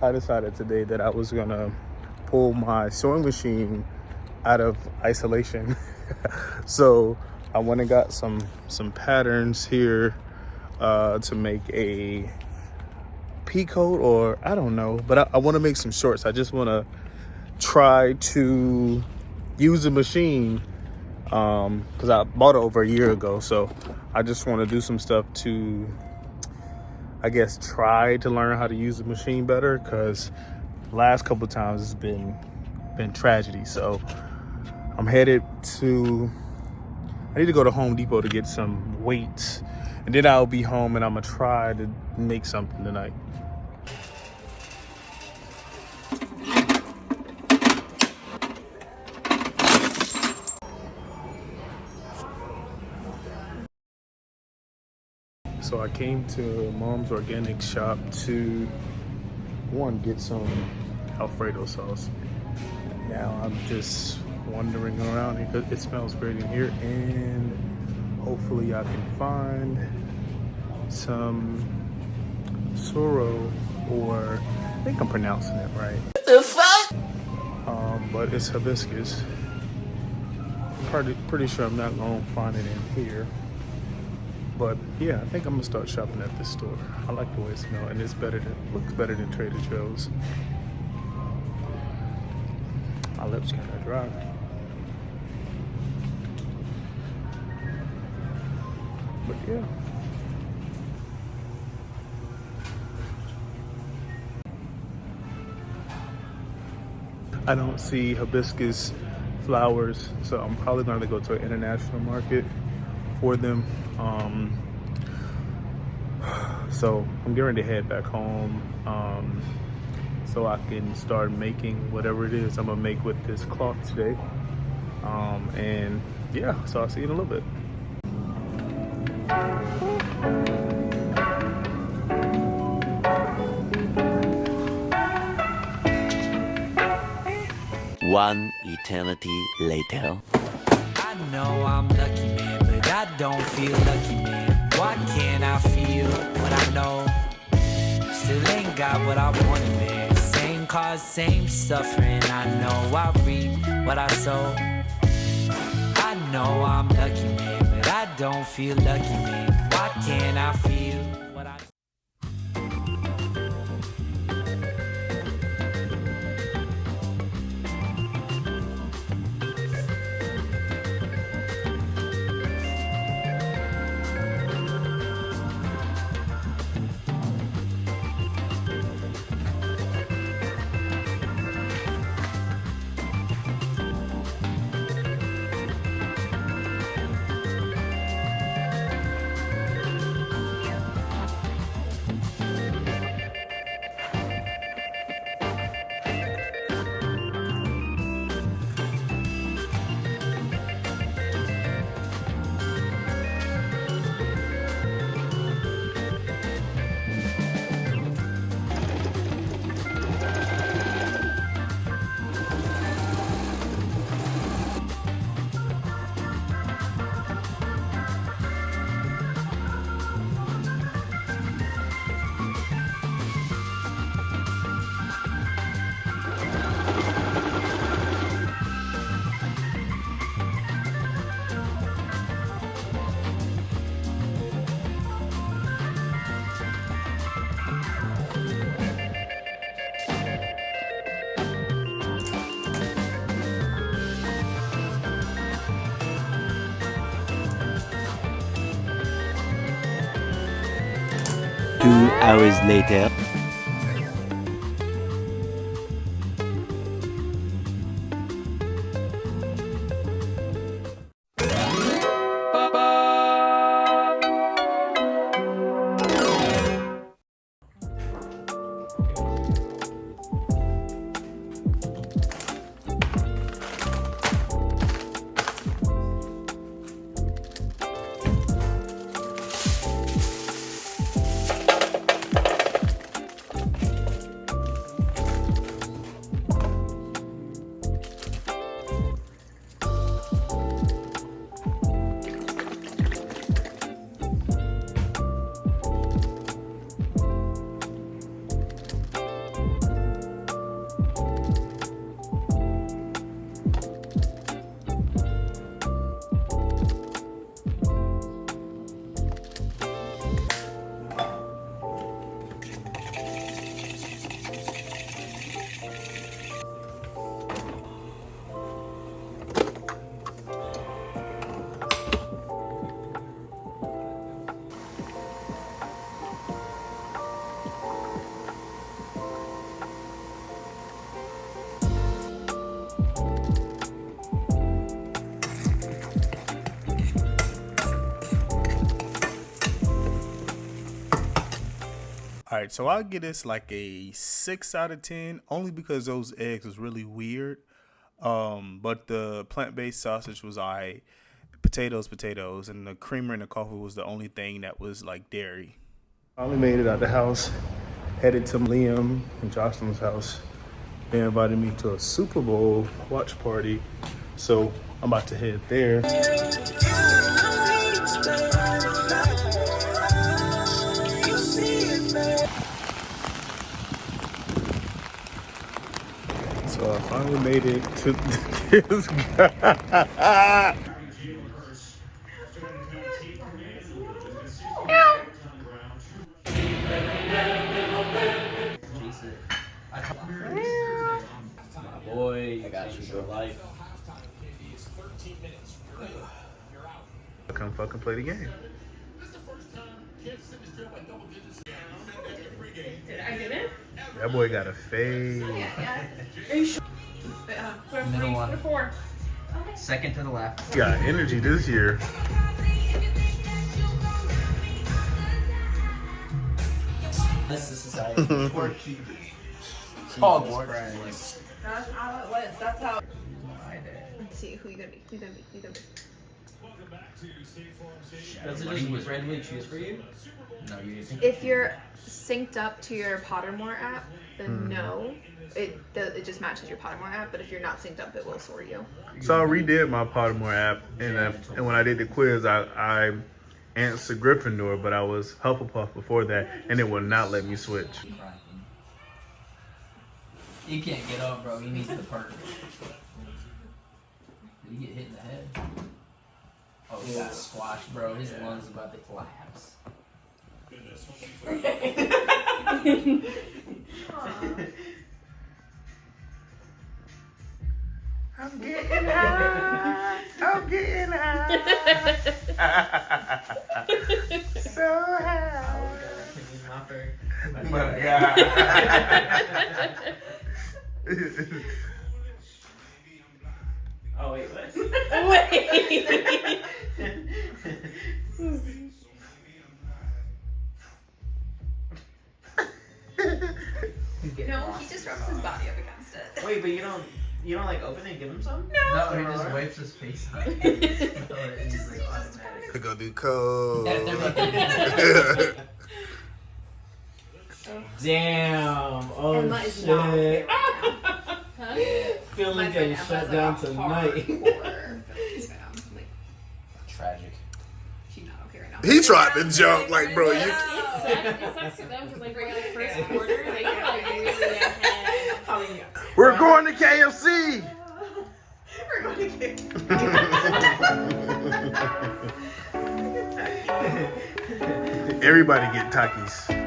I decided today that I was gonna pull my sewing machine out of isolation. So I went and got some patterns here to make a pea coat, or I don't know, but I want to make some shorts. I just want to try to use the machine because I bought it over a year ago. So I just want to do some stuff to, I guess, try to learn how to use the machine better, because last couple of times it's been tragedy. So I'm headed to, I need to go to Home Depot to get some weights, and then I'll be home and I'm gonna try to make something tonight. So I came to Mom's Organic Shop to, one, get some Alfredo sauce. Now I'm just wandering around here because it smells great in here, and hopefully I can find some sorrel, or I think I'm pronouncing it right. What the fuck? But it's hibiscus. Pretty sure I'm not gonna find it in here. But yeah, I think I'm gonna start shopping at this store. I like the way it smells, and it's looks better than Trader Joe's. My lips kind of dry. But yeah. I don't see hibiscus flowers, so I'm probably going to go to an international market for them. So I'm getting ready to head back home so I can start making whatever it is I'm gonna make with this cloth today. And yeah, so I'll see you in a little bit. One eternity later. I know I'm lucky, man, but I don't feel lucky, man. Why can't I feel what I know? Still ain't got what I wanted, man. Same cause, same suffering. I know I reap what I sow. I know I'm lucky, man, but I don't feel lucky, man. Why can't I feel what I... Two hours later. right, so I'll give this like a 6 out of 10, only because those eggs was really weird. But the plant-based sausage was alright. Potatoes, and the creamer and the coffee was the only thing that was like dairy. Finally made it out the house, headed to Liam and Jocelyn's house. They invited me to a Super Bowl watch party, so I'm about to head there. So I finally made it to this guy. My boy, I got you for life. Come fucking play the game. I didn't? That boy got a fade. Yeah. Are you sure? Middle one. 4. Second to the left. He got energy this year. This is society. Porky. Hogwarts. That's how it was. That's how. Let's see who you gonna be. Who you gonna be? Who you gonna be? Does it just randomly choose for you? No, you think. If you're synced up to your Pottermore app, then no. It just matches your Pottermore app. But if you're not synced up, it will sort you. So I redid my Pottermore app, and when I did the quiz, I answered Gryffindor, but I was Hufflepuff before that, and it would not let me switch. You can't get up, bro. You need the perk. Did you get hit in the head? Oh, he got squashed, bro. His lungs about to collapse. I'm getting high. I'm getting high. So high. My God. Oh, wait, what? Wait. No, he just rubs his body up against it. Wait, but you don't like open it and give him some? No. No, he just wipes his face on it. Just like automatic. Go do code. Damn. Oh, Emma is not okay shit. right now. Huh? Feeling getting shut down tonight. Tragic. She's not okay right now. He tried to jump, like, bro, you. It sucks for them because like we're the first quarter, they were like really ahead. We're going to KFC. We're going to kick. Everybody get Takis.